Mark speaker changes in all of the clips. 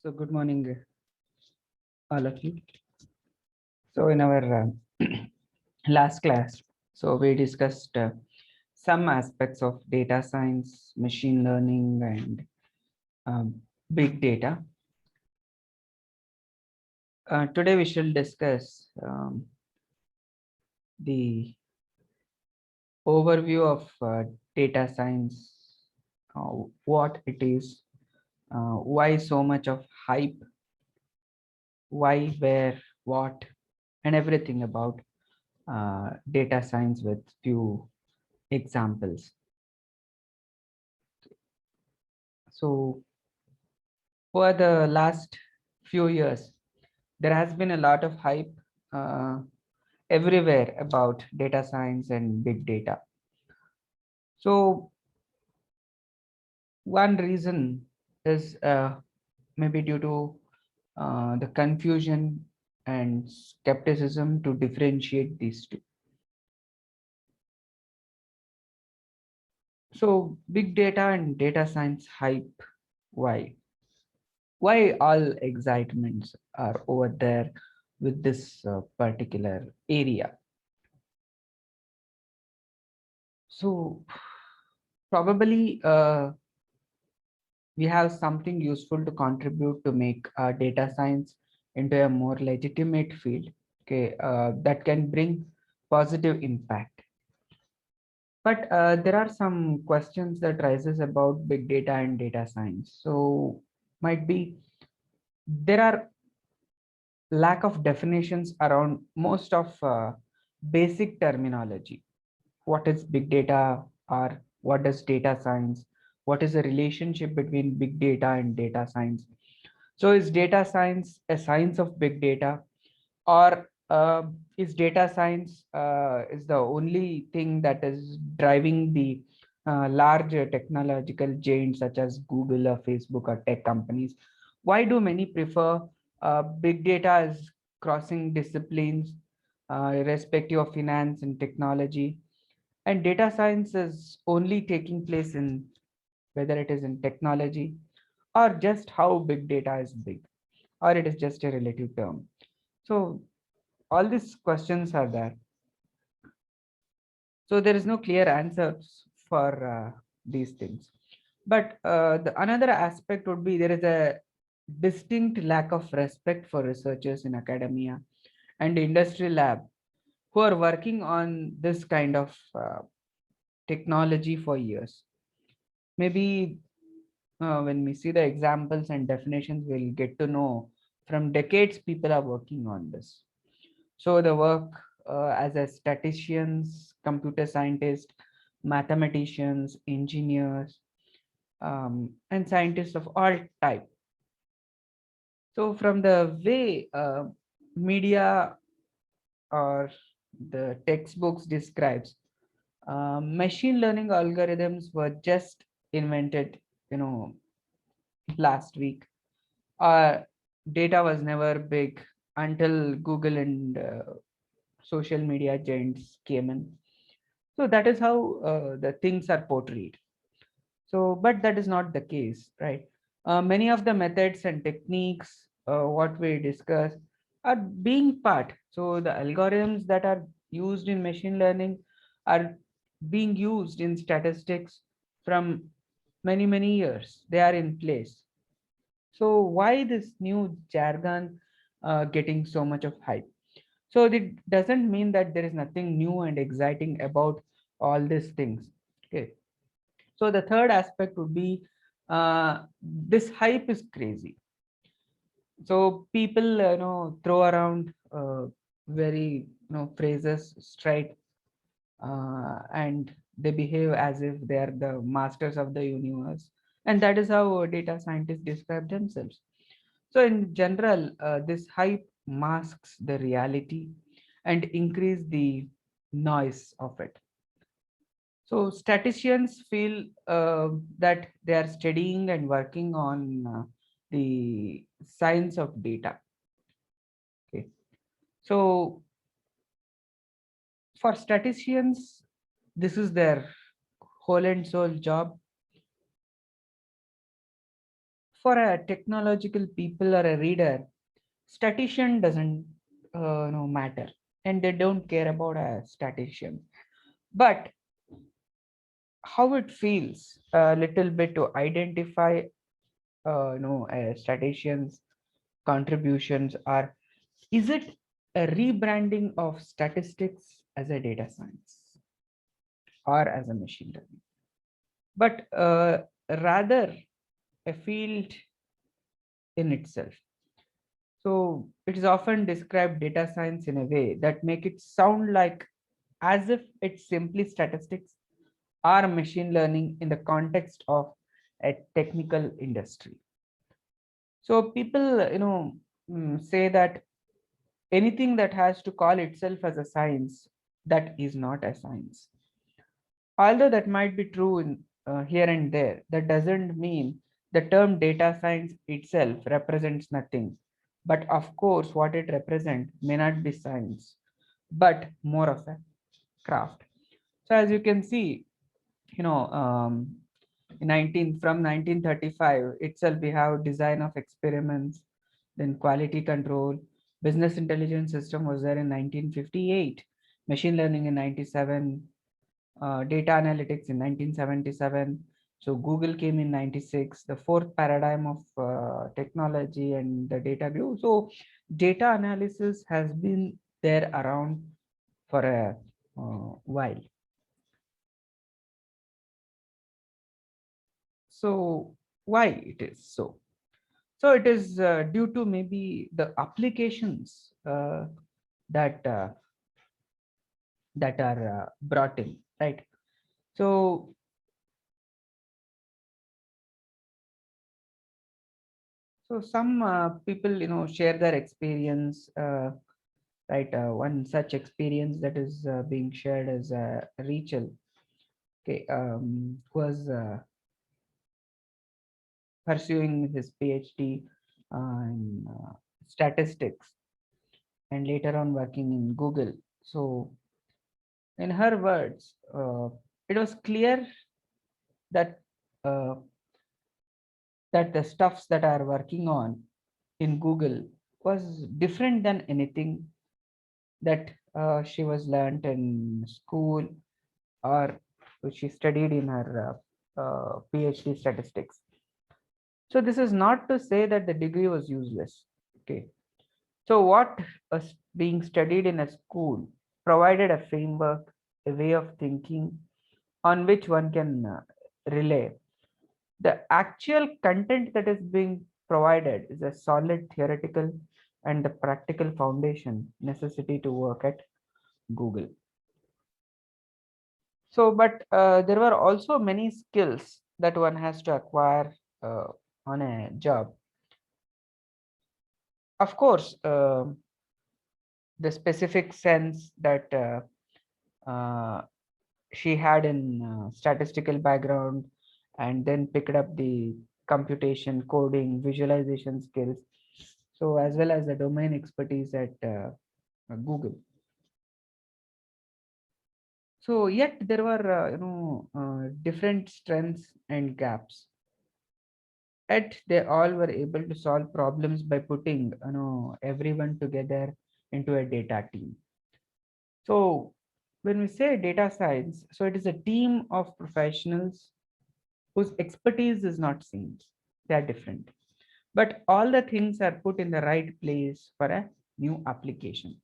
Speaker 1: So good morning, all of you. So in our last class, so we discussed some aspects of data science, machine learning, and um, big data. Today we shall discuss the overview of data science, what it is, why so much of hype, why, where, what, and everything about data science with few examples. So for the last few years, there has been a lot of hype uh, everywhere about data science and big data. So one reason is maybe due to the confusion and skepticism to differentiate these two. So big data and data science hype, why? Why all excitements are over there with this particular area? So probably we have something useful to contribute to make data science into a more legitimate field, okay, that can bring positive impact. But there are some questions that rises about big data and data science. So might be there are lack of definitions around most of basic terminology. What is big data, or what does data science, what is the relationship between big data and data science? So is data science a science of big data, or is data science is the only thing that is driving the large technological giants such as Google or Facebook or tech companies? Why do many prefer big data as crossing disciplines, irrespective of finance and technology, and data science is only taking place in whether it is in technology, or just how big data is big, or it is just a relative term? So all these questions are there. So there is no clear answers for these things. But the another aspect would be there is a distinct lack of respect for researchers in academia and industry lab who are working on this kind of technology for years. Maybe when we see the examples and definitions, we'll get to know from decades people are working on this. So the work as a statisticians, computer scientists, mathematicians, engineers, and scientists of all type. So from the way media or the textbooks describes, machine learning algorithms were just invented, you know, last week. Data was never big until Google and social media giants came in. So that is how the things are portrayed. So, but that is not the case, right? Many of the methods and techniques, what we discuss, are being part. So the algorithms that are used in machine learning are being used in statistics from many years. They are in place. So why this new jargon getting so much of hype? So it doesn't mean that there is nothing new and exciting about all these things. Okay. So the third aspect would be this hype is crazy. So people throw around very phrases straight, and they behave as if they are the masters of the universe, and that is how data scientists describe themselves. So in general, this hype masks the reality and increase the noise of it. So statisticians feel that they are studying and working on the science of data. Okay. So for statisticians, this is their whole and soul job. for a technological people or a reader, statistician doesn't matter, and they don't care about a statistician. But how it feels a little bit to identify a statistician's contributions, or is it a rebranding of statistics as a data science or as a machine learning, but rather a field in itself. So it is often described data science in a way that make it sound like as if it's simply statistics or machine learning in the context of a technical industry. So people, say that anything that has to call itself as a science, that is not a science. Although that might be true in here and there, that doesn't mean the term data science itself represents nothing. But of course, what it represents may not be science, but more of a craft. So as you can see, you know, um, 19 from 1935 itself, we have design of experiments, then quality control, business intelligence system was there in 1958, machine learning in 97, data analytics in 1977. So Google came in 96, the fourth paradigm of technology and the data grew. So data analysis has been there around for a while. So why it is so? So it is due to maybe the applications that that are brought in, right? So some people, share their experience, right? One such experience that is being shared is Rachel, okay, who was pursuing his PhD in statistics and later on working in Google. So in her words, it was clear that uh, that the stuffs that are working on in Google was different than anything that she was learned in school or she studied in her PhD statistics. So this is not to say that the degree was useless. Okay. So what was being studied in a school provided a framework, a way of thinking on which one can rely. The actual content that is being provided is a solid theoretical and the practical foundation necessity to work at Google. So, but there were also many skills that one has to acquire uh, on a job. Of course, the specific sense that she had in statistical background and then picked up the computation, coding, visualization skills. So as well as the domain expertise at Google. So yet there were different strengths and gaps. Yet they all were able to solve problems by putting everyone together into a data team. So when we say data science, so it is a team of professionals whose expertise is not seen. They are different. But all the things are put in the right place for a new application.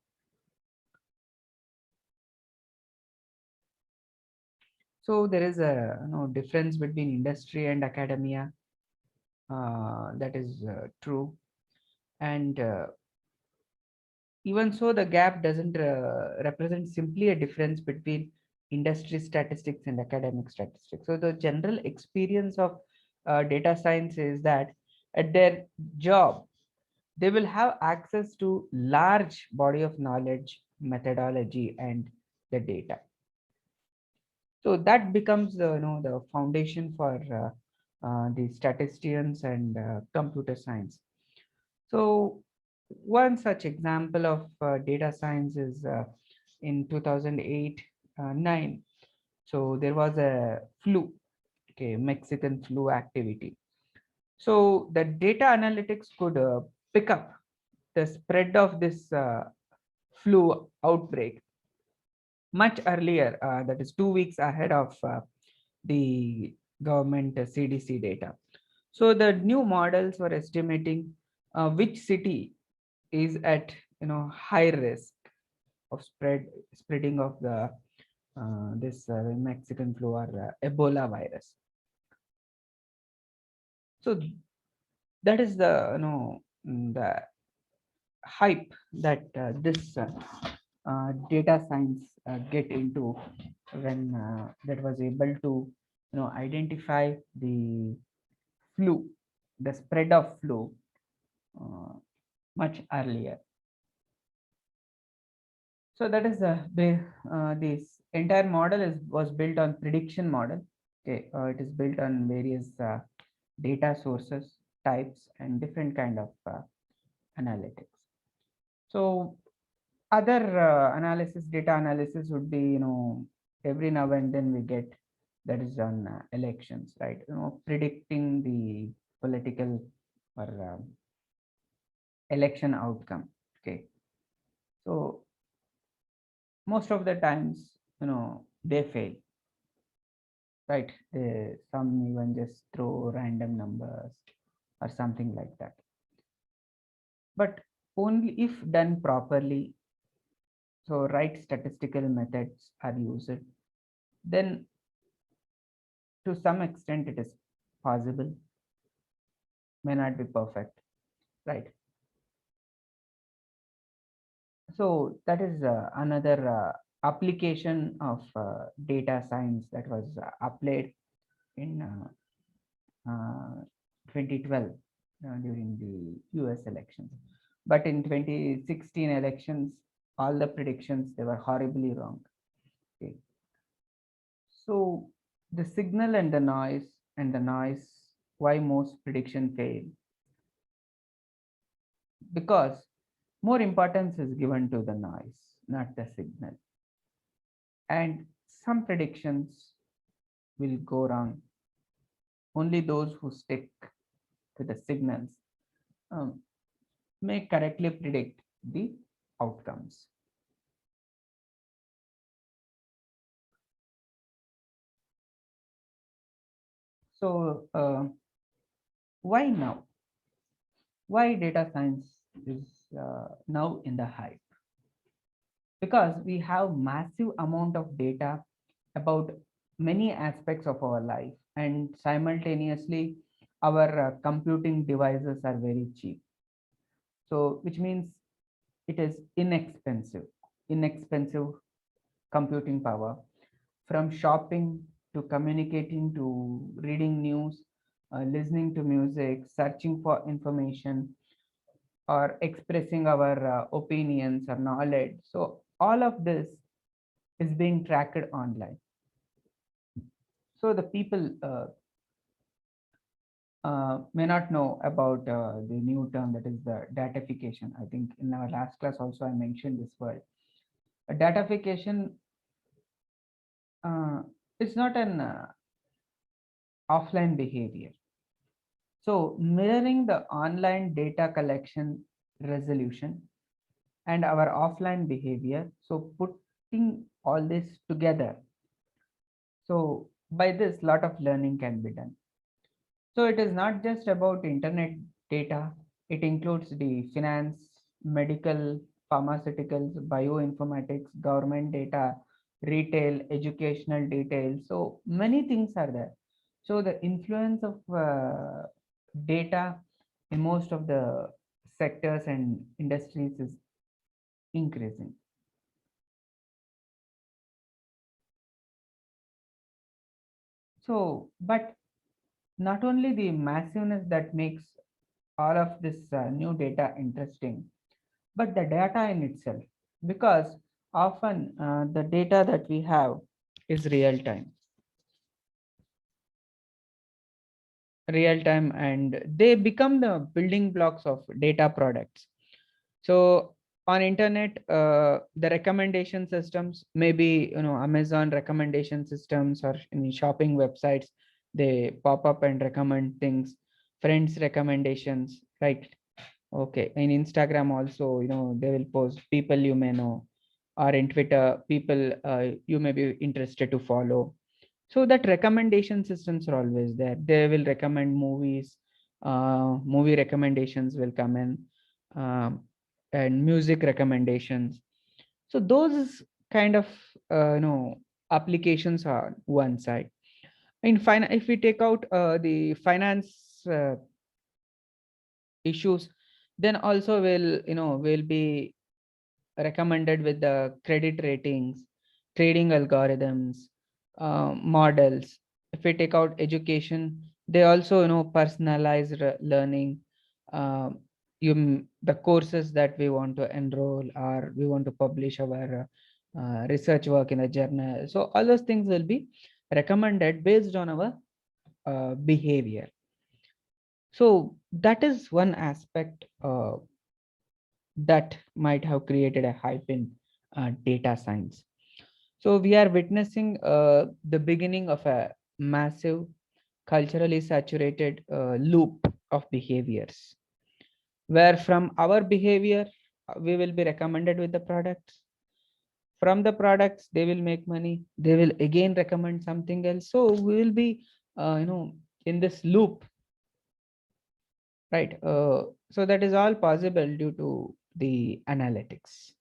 Speaker 1: So there is a difference between industry and academia. That is true. And even so, the gap doesn't represent simply a difference between industry statistics and academic statistics. So the general experience of data science is that at their job, they will have access to large body of knowledge, methodology, and the data. So that becomes the the foundation for the statisticians and computer science. So one such example of data science is in 2008 9. So there was a flu, okay, Mexican flu activity. So the data analytics could pick up the spread of this flu outbreak much earlier, that is 2 weeks ahead of the government CDC data. So the new models were estimating which city is at high risk of spreading of the this Mexican flu or Ebola virus. So that is the the hype that this data science get into when that was able to identify the flu, the spread of flu uh, much earlier. So that is this entire model was built on prediction model. Okay, it is built on various data sources, types, and different kind of analytics. So other analysis, data analysis would be every now and then we get that is on elections, right? Predicting the political or election outcome. Okay, so most of the times they fail, right? Some even just throw random numbers or something like that. But only if done properly, so right statistical methods are used, then to some extent it is possible, may not be perfect, right? So that is another application of data science that was applied in 2012 during the US elections. But in 2016 elections, all the predictions, they were horribly wrong. Okay. So the signal and the noise, why most prediction fail? Because more importance is given to the noise, not the signal. And some predictions will go wrong. Only those who stick to the signals um, may correctly predict the outcomes. So why now? Why data science is now in the hype? Because we have massive amount of data about many aspects of our life, and simultaneously our computing devices are very cheap. So which means it is inexpensive computing power, from shopping to communicating to reading news, listening to music, searching for information, or expressing our opinions or knowledge. So all of this is being tracked online. So the people may not know about the new term, that is the datafication. I think in our last class also I mentioned this word. A datafication is not an offline behavior. So mirroring the online data collection resolution and our offline behavior. So putting all this together. So by this, lot of learning can be done. So it is not just about internet data. It includes the finance, medical, pharmaceuticals, bioinformatics, government data, retail, educational details. So many things are there. So the influence of data in most of the sectors and industries is increasing. So, but not only the massiveness that makes all of this new data interesting, but the data in itself, because often the data that we have is real time, and they become the building blocks of data products. So on internet, the recommendation systems, maybe Amazon recommendation systems or any shopping websites, they pop up and recommend things. friends recommendations, right? Okay, in Instagram also, they will post people you may know, or in Twitter, people you may be interested to follow. So that recommendation systems are always there. They will recommend movies, movie recommendations will come in, um, and music recommendations. So those kind of applications are one side. In if we take out the finance issues, then also will be recommended with the credit ratings, trading algorithms, models. If we take out education, they also personalized learning. um, the courses that we want to enroll, or we want to publish our research work in a journal. So all those things will be recommended based on our behavior. So that is one aspect that might have created a hype in data science. So we are witnessing the beginning of a massive culturally saturated loop of behaviors, where from our behavior we will be recommended with the products. From the products they will make money. They will again recommend something else. So we will be in this loop, right? So that is all possible due to the analytics.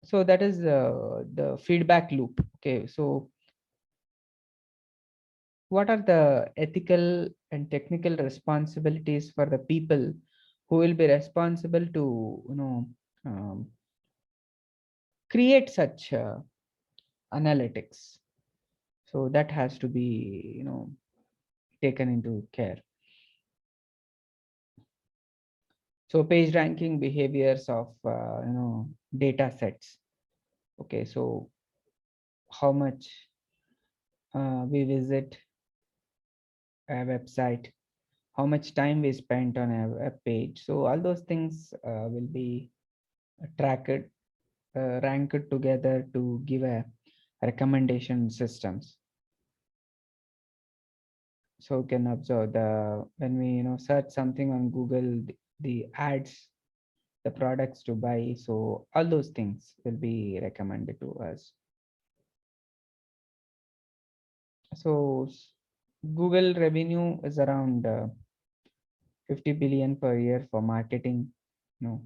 Speaker 1: So that is the feedback loop. Okay, so what are the ethical and technical responsibilities for the people who will be responsible to um, create such analytics? So that has to be taken into care. So page ranking behaviors of data sets. Okay, so how much we visit a website, how much time we spent on a web page. So all those things will be tracked, ranked together to give a recommendation systems. So you can observe the when we search something on Google, the ads, the products to buy. So all those things will be recommended to us. So Google revenue is around 50 billion per year for marketing, and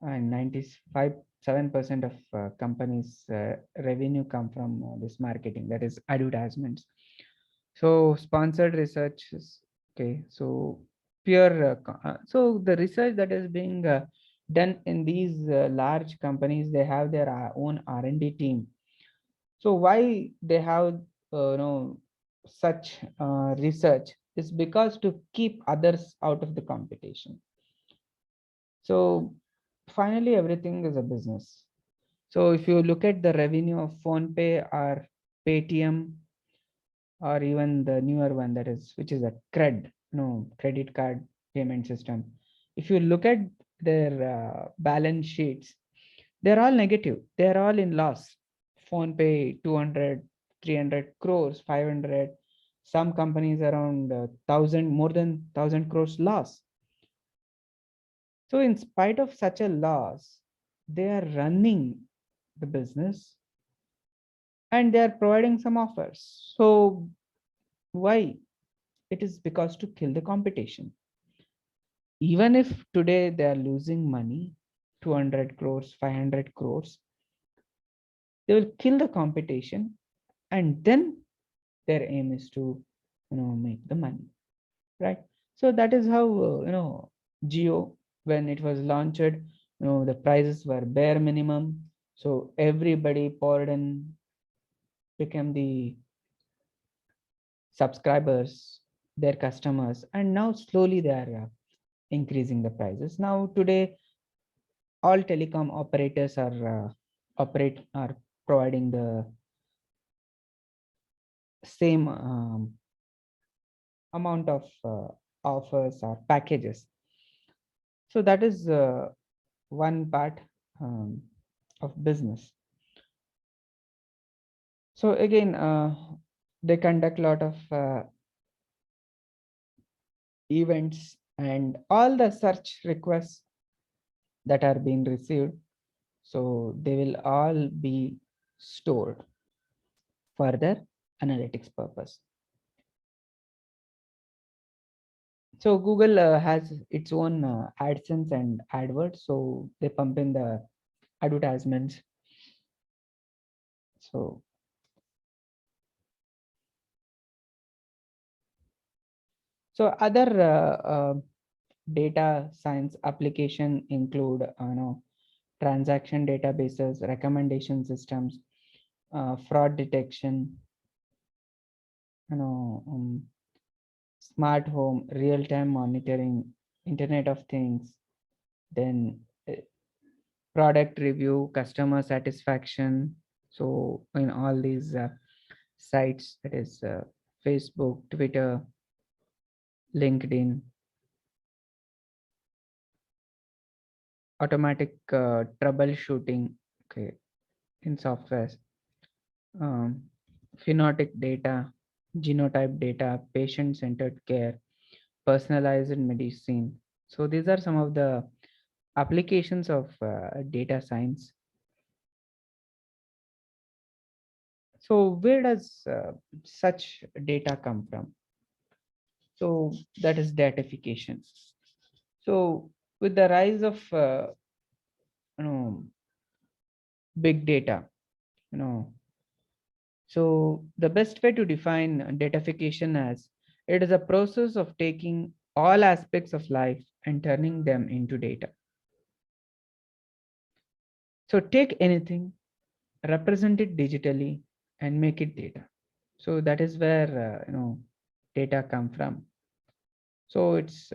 Speaker 1: 95.7% of companies revenue come from this marketing, that is advertisements. So sponsored research is okay. So pure so the research that is being done in these large companies, they have their own R&D team. So why they have such research is because to keep others out of the competition. So finally, everything is a business. So if you look at the revenue of PhonePe or Paytm, or even the newer one, that is, which is a credit card payment system. If you look at their balance sheets, they're all negative. They're all in loss. PhonePe 200, 300 crores, 500. Some companies around 1,000, more than 1,000 crores loss. So in spite of such a loss, they are running the business and they are providing some offers. So why? It is because to kill the competition. Even if today they are losing money, 200 crores, 500 crores, they will kill the competition, and then their aim is to make the money, right? So that is how Jio, when it was launched, the prices were bare minimum. So everybody poured in, became the subscribers, their customers, and now slowly they are increasing the prices. Now today, all telecom operators are providing the same amount of offers or packages. So that is one part of business. So again, They conduct a lot of events, and all the search requests that are being received, so they will all be stored for their analytics purpose. So Google has its own AdSense and AdWords, so they pump in the advertisements. So other data science application include transaction databases, recommendation systems, fraud detection, you know um, smart home, real-time monitoring, Internet of Things, then product review, customer satisfaction. So in all these sites, that is Facebook, Twitter, LinkedIn, automatic troubleshooting, okay, in software, um, phenotypic data, genotype data, patient-centered care, personalized medicine. So these are some of the applications of data science. So where does such data come from? So that is datification. So with the rise of you know big data, you know, so the best way to define datification as it is a process of taking all aspects of life and turning them into data. So take anything, represent it digitally, and make it data. So that is where data come from. So it's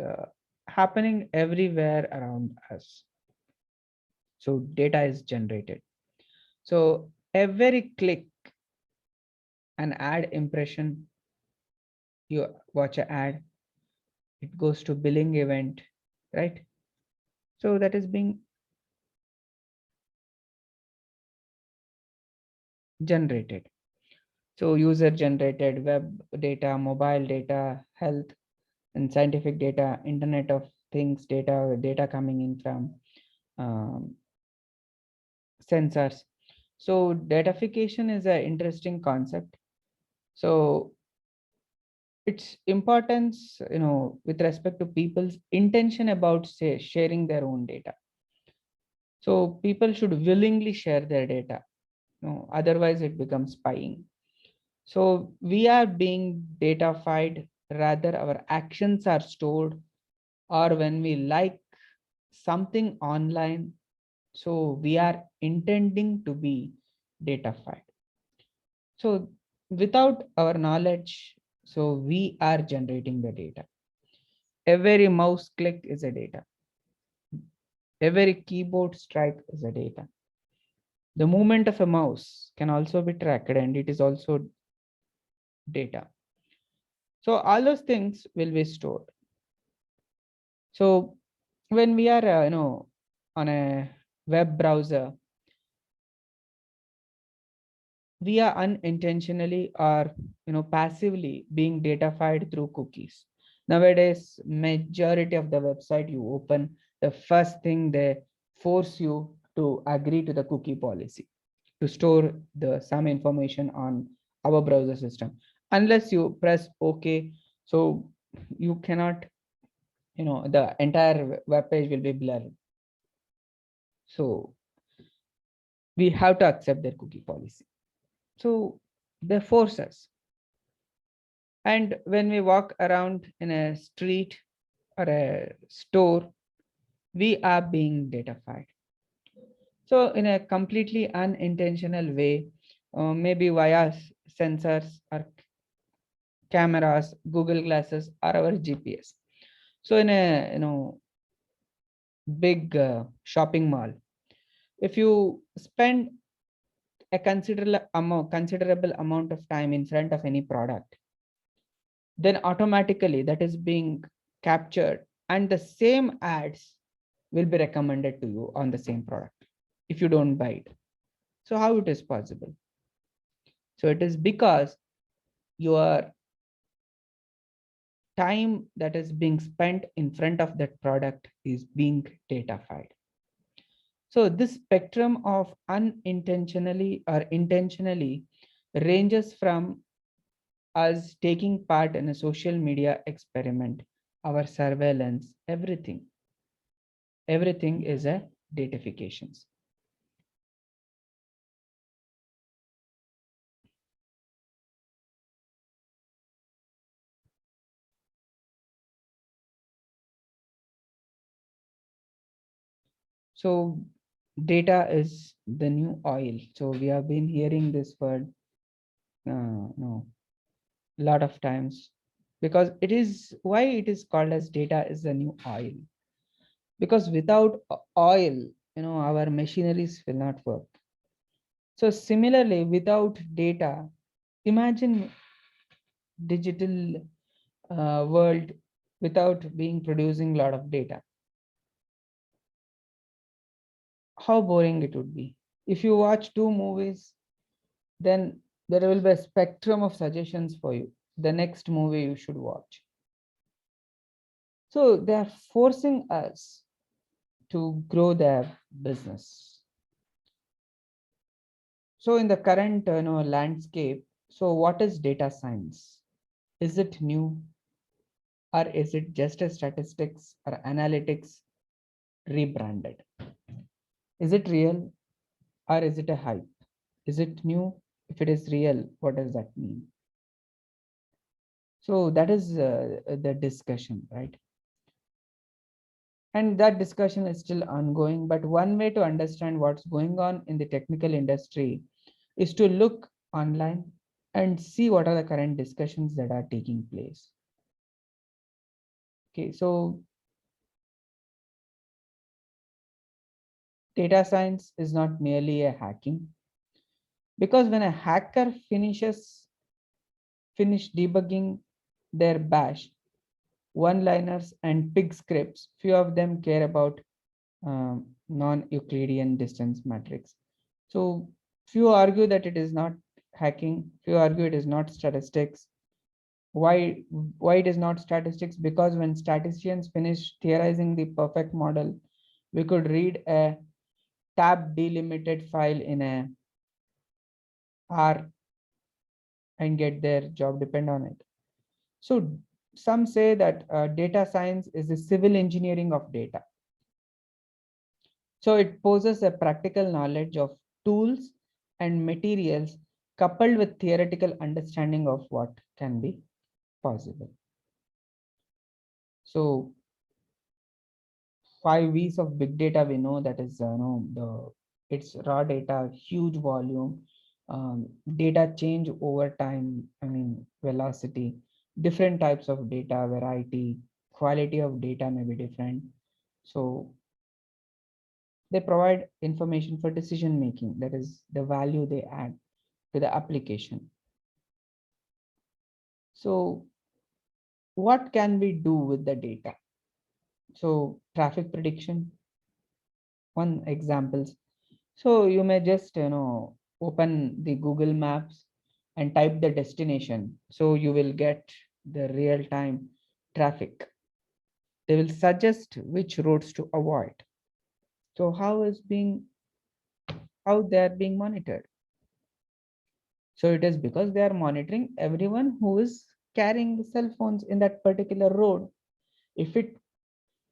Speaker 1: happening everywhere around us. So data is generated. So every click, an ad impression, you watch an ad, it goes to billing event, right? So that is being generated. So user generated web data, mobile data, health and scientific data, Internet of Things data, data coming in from um, sensors. So datafication is an interesting concept. So its importance, with respect to people's intention about say sharing their own data. So people should willingly share their data. Otherwise it becomes spying. So we are being datafied, rather our actions are stored, or when we like something online, so we are intending to be datafied. So without our knowledge, so we are generating the data. Every mouse click is a data. Every keyboard strike is a data. The movement of a mouse can also be tracked and it is also data. So all those things will be stored. So when we are, on a web browser, we are unintentionally or passively being datafied through cookies. Nowadays, majority of the website you open, the first thing they force you to agree to the cookie policy to store the some information on our browser system. Unless you press OK, so you cannot, the entire web page will be blurred. So we have to accept their cookie policy. So they force us. And when we walk around in a street or a store, we are being datafied. So in a completely unintentional way, maybe via sensors or cameras, Google glasses, or our GPS. So in a big shopping mall, if you spend a considerable amount of time in front of any product, then automatically that is being captured and the same ads will be recommended to you on the same product if you don't buy it. So how it is possible? So it is because your time that is being spent in front of that product is being datafied. So this spectrum of unintentionally or intentionally ranges from us taking part in a social media experiment, our surveillance, everything. Everything is a datafications. So data is the new oil. So we have been hearing this word no lot of times, because it is why it is called as data is the new oil. Because without oil, our machineries will not work. So similarly, without data, imagine digital world without being producing a lot of data. How boring it would be. If you watch two movies, then there will be a spectrum of suggestions for you, the next movie you should watch. So they are forcing us to grow their business. So in the current landscape, so what is data science? Is it new, or is it just a statistics or analytics rebranded? Is it real, or is it a hype? Is it new? If it is real, what does that mean? So that is the discussion, right? And that discussion is still ongoing. But one way to understand what's going on in the technical industry is to look online and see what are the current discussions that are taking place. Okay, so data science is not merely a hacking, because when a hacker finish debugging their bash, one-liners and pig scripts, few of them care about non-Euclidean distance matrix. So few argue that it is not hacking, few argue it is not statistics. Why it is not statistics? Because when statisticians finish theorizing the perfect model, we could read a tab delimited file in a R and get their job depend on it. So some say that data science is the civil engineering of data. So it poses a practical knowledge of tools and materials coupled with theoretical understanding of what can be possible. So 5 V's of big data we know, that is it's raw data, huge volume, data change over time, velocity, different types of data, variety, quality of data may be different. So they provide information for decision making, that is the value they add to the application. So what can we do with the data? So traffic prediction, one examples. So you may just open the Google Maps and type the destination, so you will get the real time traffic. They will suggest which roads to avoid. So how they are being monitored? So it is because they are monitoring everyone who is carrying the cell phones in that particular road. If it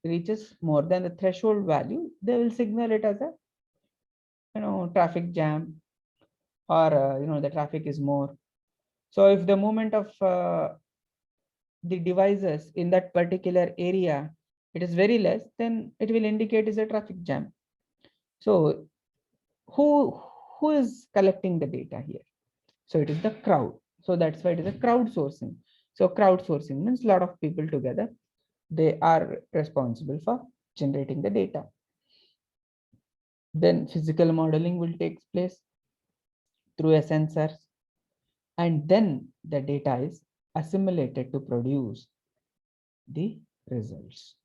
Speaker 1: reaches more than the threshold value, they will signal it as a traffic jam, or the traffic is more. So if the movement of the devices in that particular area, it is very less, then it will indicate is a traffic jam. So who who is collecting the data here? So it is the crowd. So that's why it is a crowdsourcing. So crowdsourcing means a lot of people together, they are responsible for generating the data. Then physical modeling will take place through a sensor, and then the data is assimilated to produce the results.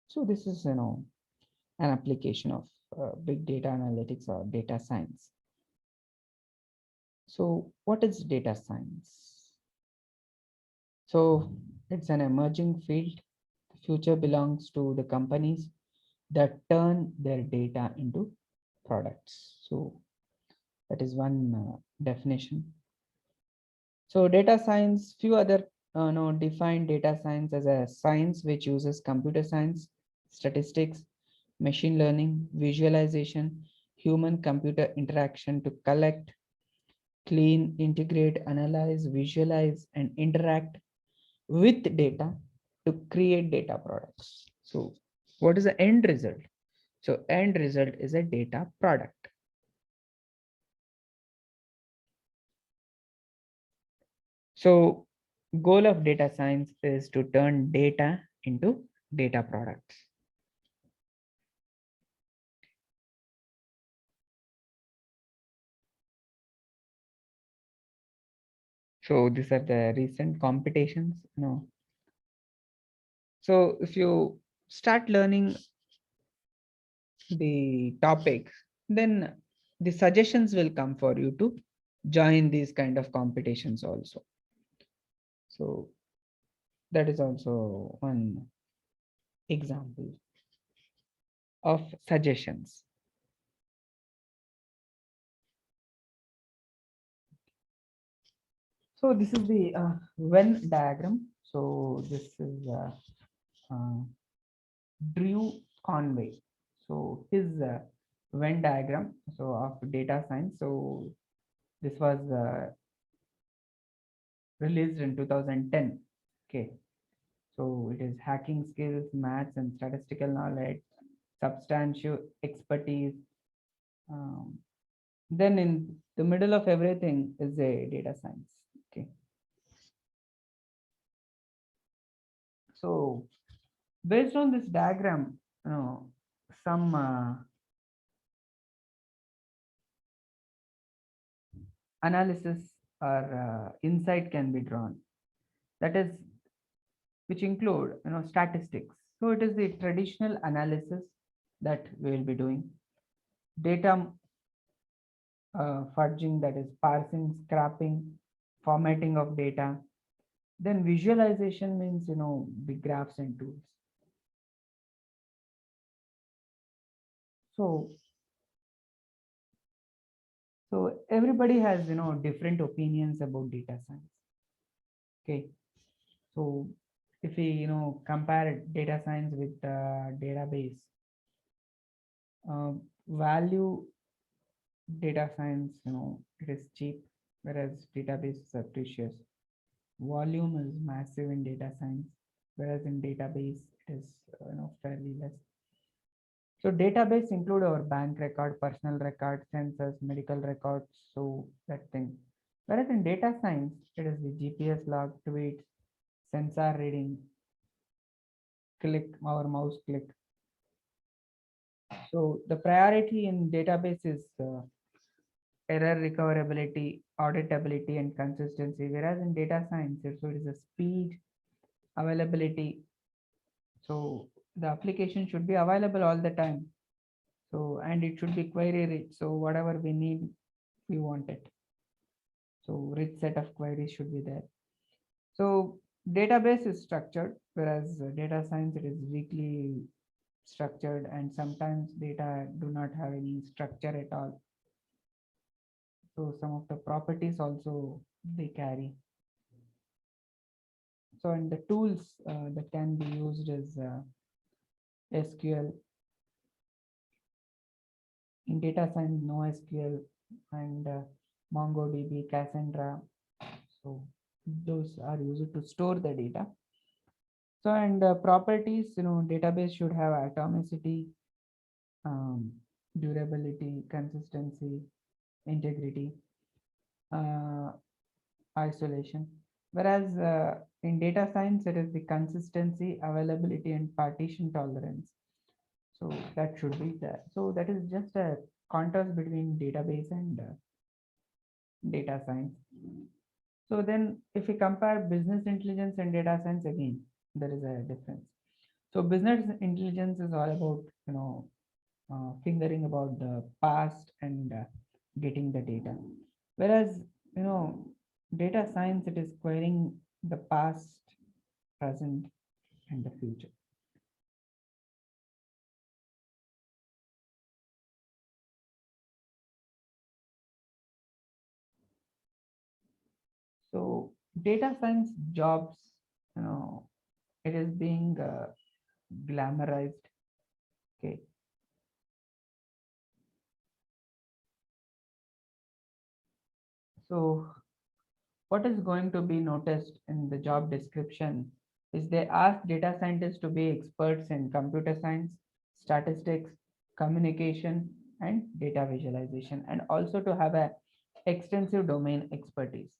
Speaker 1: So this is an application of big data analytics or data science. So what is data science? So it's an emerging field. The future belongs to the companies that turn their data into products. So that is one definition. So data science, few other no, define data science as a science which uses computer science, statistics, machine learning, visualization, human computer interaction to collect, clean, integrate, analyze, visualize, and interact with data to create data products. So what is the end result? So end result is a data product. So goal of data science is to turn data into data products. So these are the recent competitions. No. So if you start learning the topic, then the suggestions will come for you to join these kind of competitions also. So that is also one example of suggestions. So this is the Venn diagram. So this is uh, Drew Conway. So his Venn diagram so of data science. So this was released in 2010. Okay. So it is hacking skills, maths and statistical knowledge, substantial expertise. Um, then in the middle of everything is a data science. Okay. So based on this diagram, some analysis or insight can be drawn. That is, which include statistics. So it is the traditional analysis that we will be doing. Data fudging, that is parsing, scrapping, formatting of data. Then visualization means the graphs and tools. So so everybody has different opinions about data science. Okay. So if we compare data science with database, value data science, it is cheap, whereas databases are precious. Volume is massive in data science, whereas in database it is fairly less. So database include our bank record, personal record, census, medical records, so that thing. Whereas in data science, it is the GPS log, tweets, sensor reading, click, our mouse click. So the priority in database is error recoverability, auditability, and consistency. Whereas in data science, so it is a speed, availability. So the application should be available all the time. So and it should be query rich. So whatever we need, we want it. So rich set of queries should be there. So database is structured, whereas data science it is weakly structured, and sometimes data do not have any structure at all. So some of the properties also they carry. So and the tools that can be used is SQL. In data science, NoSQL and MongoDB, Cassandra. So those are used to store the data. So and properties, database should have atomicity, um, durability, consistency, integrity, uh, isolation. Whereas in data science, it is the consistency, availability, and partition tolerance. So that should be there. So that is just a contrast between database and data science. So then if we compare business intelligence and data science, again, there is a difference. So business intelligence is all about, fingering about the past and getting the data. Whereas, you know, data science, it is querying the past, present, and the future. So data science jobs, you know, it is being glamorized. Okay. So what is going to be noticed in the job description is they ask data scientists to be experts in computer science, statistics, communication, and data visualization, and also to have a extensive domain expertise.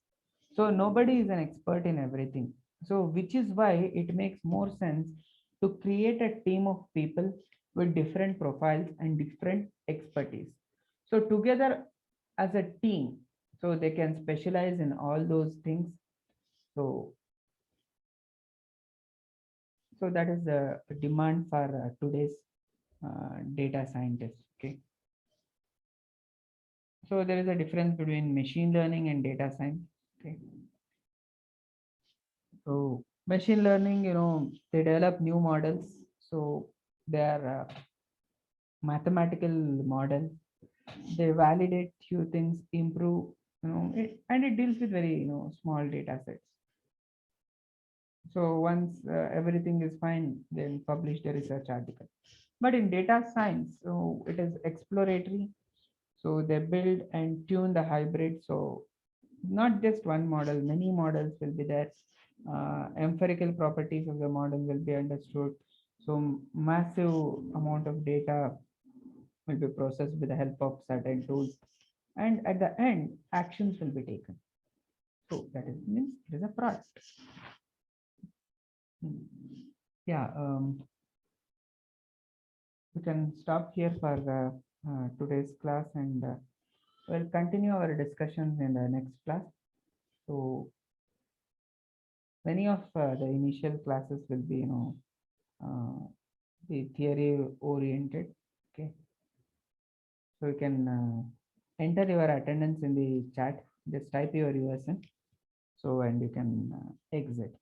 Speaker 1: So nobody is an expert in everything. So which is why it makes more sense to create a team of people with different profiles and different expertise. So together as a team, so they can specialize in all those things. So so that is the demand for today's data scientists. Okay. So there is a difference between machine learning and data science. Okay. So machine learning, you know, they develop new models. So they are mathematical model. They validate few things, improve, you know, and it deals with very, you know, small data sets. So once everything is fine, then publish the research article. But in data science, so it is exploratory. So they build and tune the hybrid. So not just one model, many models will be there. Empirical properties of the model will be understood. So massive amount of data will be processed with the help of certain tools. And at the end, actions will be taken. So that is means it is a product. Hmm. Yeah, we can stop here for today's class, and we'll continue our discussions in the next class. So many of the initial classes will be, you know, the theory oriented. Okay, so you can enter your attendance in the chat. Just type your USN. So and you can exit.